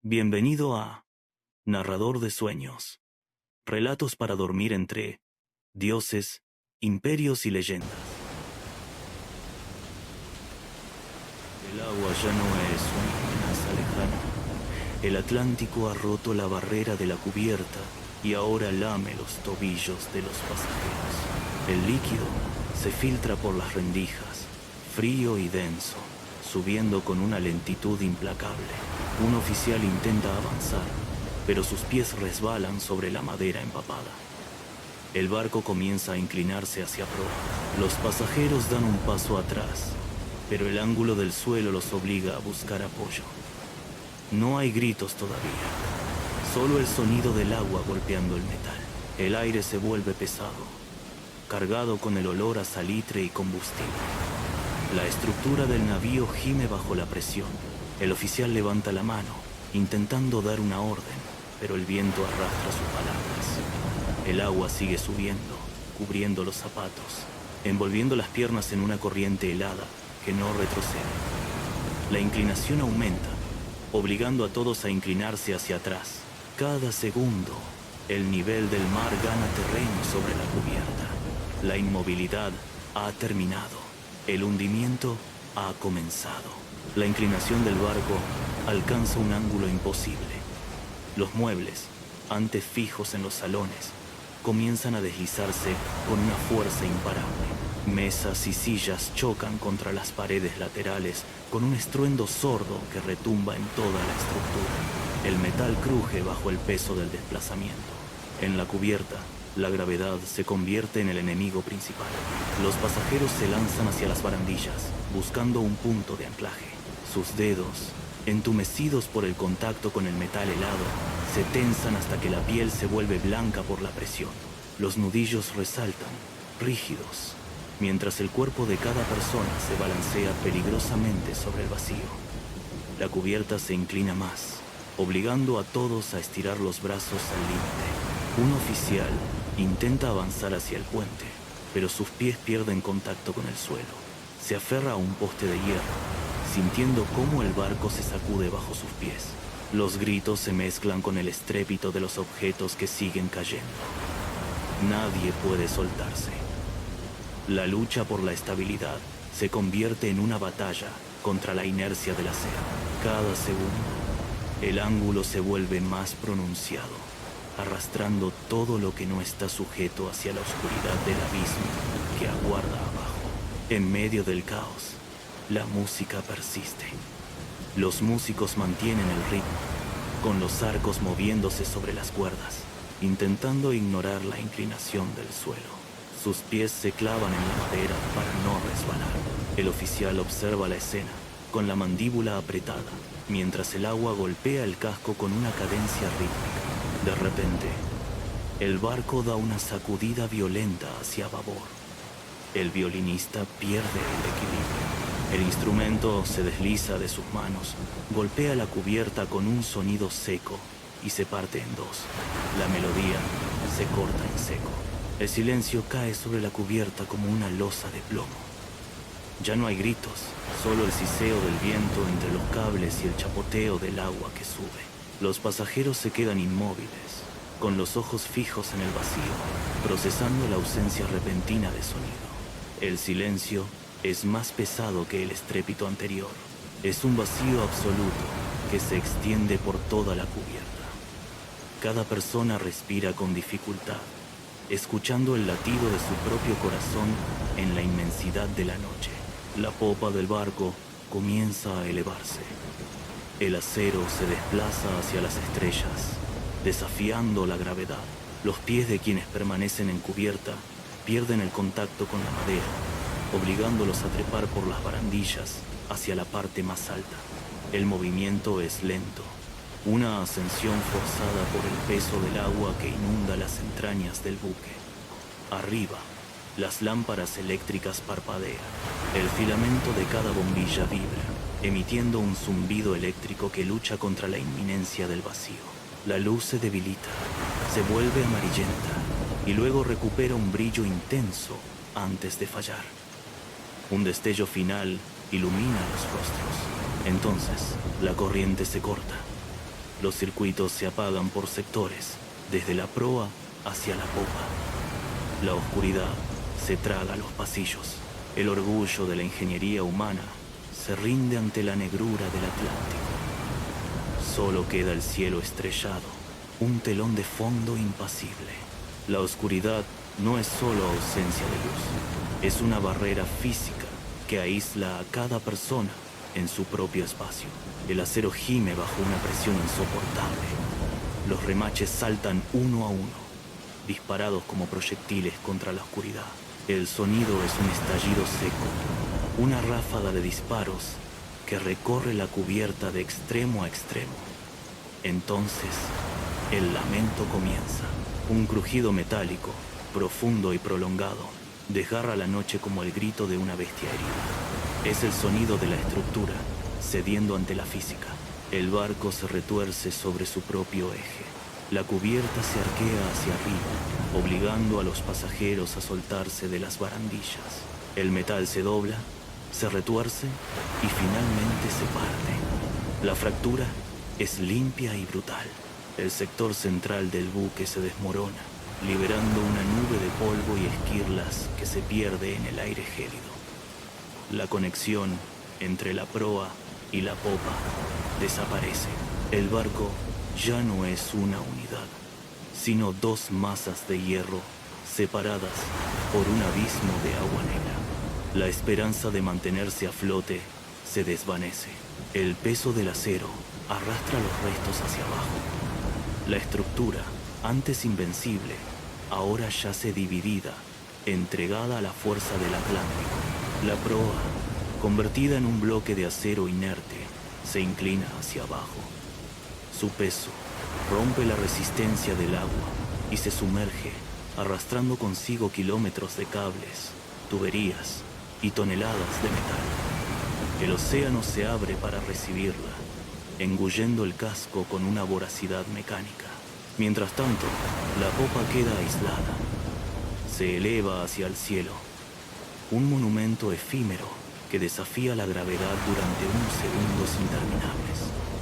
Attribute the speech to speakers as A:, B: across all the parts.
A: Bienvenido a Narrador de Sueños. Relatos para dormir entre dioses, imperios y leyendas. El agua ya no es una amenaza lejana. El Atlántico ha roto la barrera de la cubierta y ahora lame los tobillos de los pasajeros. El líquido se filtra por las rendijas, frío y denso, subiendo con una lentitud implacable. Un oficial intenta avanzar, pero sus pies resbalan sobre la madera empapada. El barco comienza a inclinarse hacia proa. Los pasajeros dan un paso atrás, pero el ángulo del suelo los obliga a buscar apoyo. No hay gritos todavía, solo el sonido del agua golpeando el metal. El aire se vuelve pesado, cargado con el olor a salitre y combustible. La estructura del navío gime bajo la presión. El oficial levanta la mano, intentando dar una orden, pero el viento arrastra sus palabras. El agua sigue subiendo, cubriendo los zapatos, envolviendo las piernas en una corriente helada que no retrocede. La inclinación aumenta, obligando a todos a inclinarse hacia atrás. Cada segundo, el nivel del mar gana terreno sobre la cubierta. La inmovilidad ha terminado. El hundimiento ha comenzado. La inclinación del barco alcanza un ángulo imposible. Los muebles, antes fijos en los salones, comienzan a deslizarse con una fuerza imparable. Mesas y sillas chocan contra las paredes laterales con un estruendo sordo que retumba en toda la estructura. El metal cruje bajo el peso del desplazamiento. En la cubierta, la gravedad se convierte en el enemigo principal. Los pasajeros se lanzan hacia las barandillas, buscando un punto de anclaje. Sus dedos, entumecidos por el contacto con el metal helado, se tensan hasta que la piel se vuelve blanca por la presión. Los nudillos resaltan, rígidos, mientras el cuerpo de cada persona se balancea peligrosamente sobre el vacío. La cubierta se inclina más, obligando a todos a estirar los brazos al límite. Un oficial intenta avanzar hacia el puente, pero sus pies pierden contacto con el suelo. Se aferra a un poste de hierro, sintiendo cómo el barco se sacude bajo sus pies. Los gritos se mezclan con el estrépito de los objetos que siguen cayendo. Nadie puede soltarse. La lucha por la estabilidad se convierte en una batalla contra la inercia del acero. Cada segundo, el ángulo se vuelve más pronunciado, arrastrando todo lo que no está sujeto hacia la oscuridad del abismo que aguarda abajo. En medio del caos, la música persiste. Los músicos mantienen el ritmo, con los arcos moviéndose sobre las cuerdas, intentando ignorar la inclinación del suelo. Sus pies se clavan en la madera para no resbalar. El oficial observa la escena, con la mandíbula apretada, mientras el agua golpea el casco con una cadencia rítmica. De repente, el barco da una sacudida violenta hacia babor. El violinista pierde el equilibrio. El instrumento se desliza de sus manos, golpea la cubierta con un sonido seco y se parte en dos. La melodía se corta en seco. El silencio cae sobre la cubierta como una losa de plomo. Ya no hay gritos, solo el siseo del viento entre los cables y el chapoteo del agua que sube. Los pasajeros se quedan inmóviles, con los ojos fijos en el vacío, procesando la ausencia repentina de sonido. El silencio es más pesado que el estrépito anterior. Es un vacío absoluto que se extiende por toda la cubierta. Cada persona respira con dificultad, escuchando el latido de su propio corazón en la inmensidad de la noche. La popa del barco comienza a elevarse. El acero se desplaza hacia las estrellas, desafiando la gravedad. Los pies de quienes permanecen en cubierta pierden el contacto con la madera, obligándolos a trepar por las barandillas hacia la parte más alta. El movimiento es lento, una ascensión forzada por el peso del agua que inunda las entrañas del buque. Arriba, las lámparas eléctricas parpadean. El filamento de cada bombilla vibra, emitiendo un zumbido eléctrico que lucha contra la inminencia del vacío. La luz se debilita, se vuelve amarillenta y luego recupera un brillo intenso antes de fallar. Un destello final ilumina los rostros. Entonces, la corriente se corta. Los circuitos se apagan por sectores, desde la proa hacia la popa. La oscuridad se traga los pasillos. El orgullo de la ingeniería humana se rinde ante la negrura del Atlántico. Solo queda el cielo estrellado, un telón de fondo impasible. La oscuridad no es solo ausencia de luz, es una barrera física que aísla a cada persona en su propio espacio. El acero gime bajo una presión insoportable. Los remaches saltan uno a uno, disparados como proyectiles contra la oscuridad. El sonido es un estallido seco, una ráfaga de disparos que recorre la cubierta de extremo a extremo. Entonces, el lamento comienza. Un crujido metálico, profundo y prolongado, desgarra la noche como el grito de una bestia herida. Es el sonido de la estructura, cediendo ante la física. El barco se retuerce sobre su propio eje. La cubierta se arquea hacia arriba, obligando a los pasajeros a soltarse de las barandillas. El metal se dobla, se retuerce y finalmente se parte. La fractura es limpia y brutal. El sector central del buque se desmorona, liberando una nube de polvo y esquirlas que se pierde en el aire gélido. La conexión entre la proa y la popa desaparece. El barco ya no es una unidad, sino dos masas de hierro separadas por un abismo de agua negra. La esperanza de mantenerse a flote se desvanece. El peso del acero arrastra los restos hacia abajo. La estructura, antes invencible, ahora yace dividida, entregada a la fuerza del Atlántico. La proa, convertida en un bloque de acero inerte, se inclina hacia abajo. Su peso rompe la resistencia del agua y se sumerge, arrastrando consigo kilómetros de cables, tuberías y toneladas de metal. El océano se abre para recibirla, engullendo el casco con una voracidad mecánica. Mientras tanto, la popa queda aislada. Se eleva hacia el cielo, un monumento efímero que desafía la gravedad durante unos segundos interminables.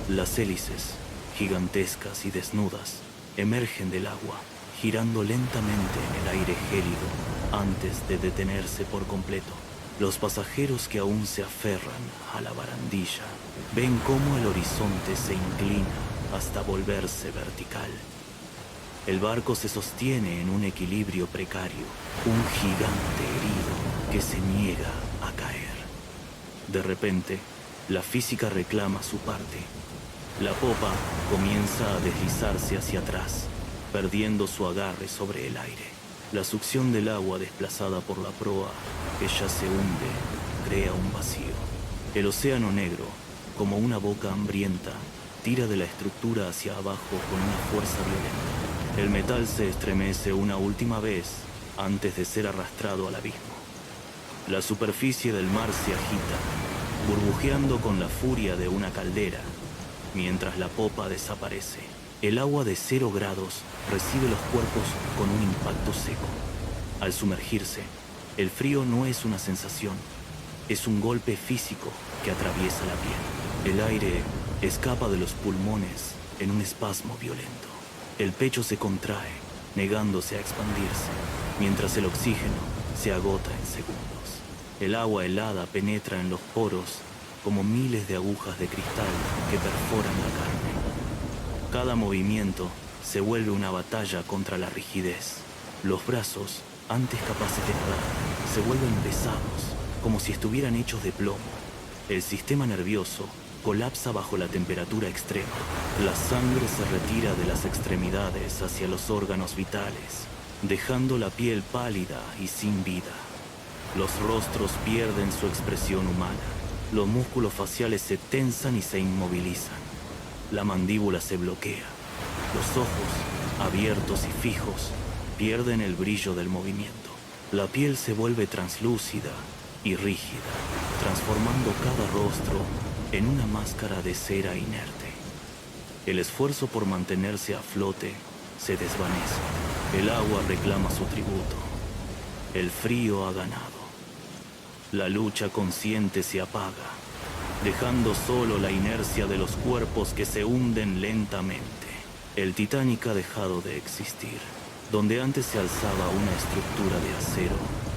A: Las hélices, gigantescas y desnudas, emergen del agua, girando lentamente en el aire gélido antes de detenerse por completo. Los pasajeros que aún se aferran a la barandilla ven cómo el horizonte se inclina hasta volverse vertical. El barco se sostiene en un equilibrio precario, un gigante herido que se niega a caer. De repente, la física reclama su parte. La popa comienza a deslizarse hacia atrás, perdiendo su agarre sobre el aire. La succión del agua desplazada por la proa, que ya se hunde, crea un vacío. El océano negro, como una boca hambrienta, tira de la estructura hacia abajo con una fuerza violenta. El metal se estremece una última vez antes de ser arrastrado al abismo. La superficie del mar se agita, burbujeando con la furia de una caldera, mientras la popa desaparece. El agua de 0 grados recibe los cuerpos con un impacto seco. Al sumergirse, el frío no es una sensación, es un golpe físico que atraviesa la piel. El aire escapa de los pulmones en un espasmo violento. El pecho se contrae, negándose a expandirse, mientras el oxígeno se agota en segundos. El agua helada penetra en los poros como miles de agujas de cristal que perforan la carne. Cada movimiento se vuelve una batalla contra la rigidez. Los brazos, antes capaces de nadar, se vuelven pesados, como si estuvieran hechos de plomo. El sistema nervioso colapsa bajo la temperatura extrema. La sangre se retira de las extremidades hacia los órganos vitales, dejando la piel pálida y sin vida. Los rostros pierden su expresión humana. Los músculos faciales se tensan y se inmovilizan. La mandíbula se bloquea. Los ojos, abiertos y fijos, pierden el brillo del movimiento. La piel se vuelve translúcida y rígida, transformando cada rostro en una máscara de cera inerte. El esfuerzo por mantenerse a flote se desvanece. El agua reclama su tributo. El frío ha ganado. La lucha consciente se apaga. dejando solo la inercia de los cuerpos que se hunden lentamente. El Titanic ha dejado de existir. Donde antes se alzaba una estructura de acero,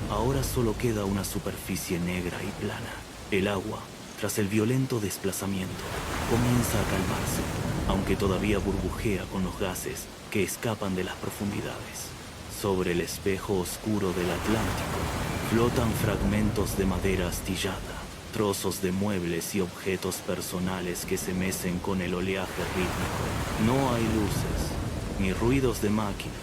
A: ahora solo queda una superficie negra y plana. El agua, tras el violento desplazamiento, comienza a calmarse, aunque todavía burbujea con los gases que escapan de las profundidades. Sobre el espejo oscuro del Atlántico, flotan fragmentos de madera astillada, trozos de muebles y objetos personales que se mecen con el oleaje rítmico. No hay luces, ni ruidos de máquinas,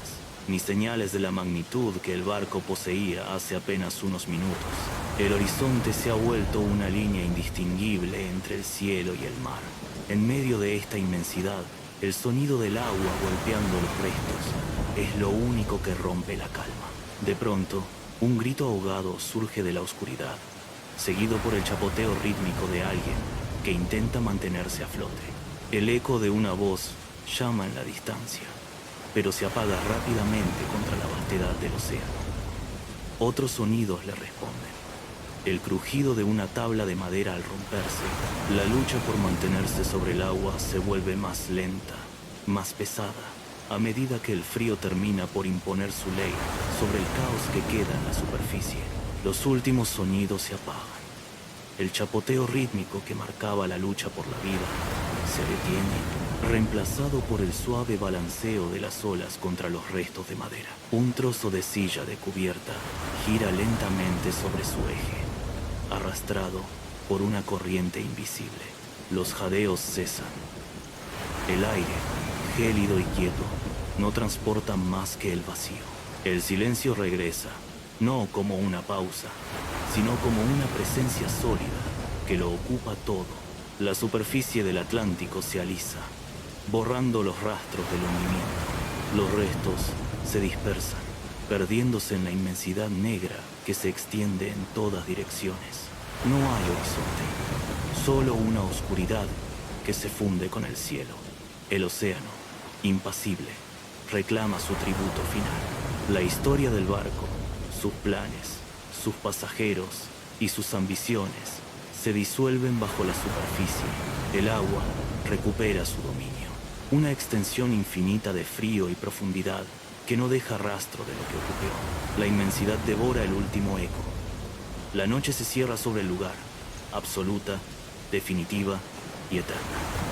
A: ni señales de la magnitud que el barco poseía hace apenas unos minutos. El horizonte se ha vuelto una línea indistinguible entre el cielo y el mar. En medio de esta inmensidad, el sonido del agua golpeando los restos es lo único que rompe la calma. De pronto, un grito ahogado surge de la oscuridad, seguido por el chapoteo rítmico de alguien que intenta mantenerse a flote. El eco de una voz llama en la distancia, pero se apaga rápidamente contra la vastedad del océano. Otros sonidos le responden. El crujido de una tabla de madera al romperse. La lucha por mantenerse sobre el agua se vuelve más lenta, más pesada, a medida que el frío termina por imponer su ley sobre el caos que queda en la superficie. Los últimos sonidos se apagan. El chapoteo rítmico que marcaba la lucha por la vida se detiene, reemplazado por el suave balanceo de las olas contra los restos de madera. Un trozo de silla de cubierta gira lentamente sobre su eje, arrastrado por una corriente invisible. Los jadeos cesan. El aire, gélido y quieto, no transporta más que el vacío. El silencio regresa, no como una pausa, sino como una presencia sólida que lo ocupa todo. La superficie del Atlántico se alisa, borrando los rastros del hundimiento. Los restos se dispersan, perdiéndose en la inmensidad negra que se extiende en todas direcciones. No hay horizonte, solo una oscuridad que se funde con el cielo. El océano, impasible, reclama su tributo final. La historia del barco, sus planes, sus pasajeros y sus ambiciones se disuelven bajo la superficie. El agua recupera su dominio. Una extensión infinita de frío y profundidad que no deja rastro de lo que ocurrió. La inmensidad devora el último eco. La noche se cierra sobre el lugar, absoluta, definitiva y eterna.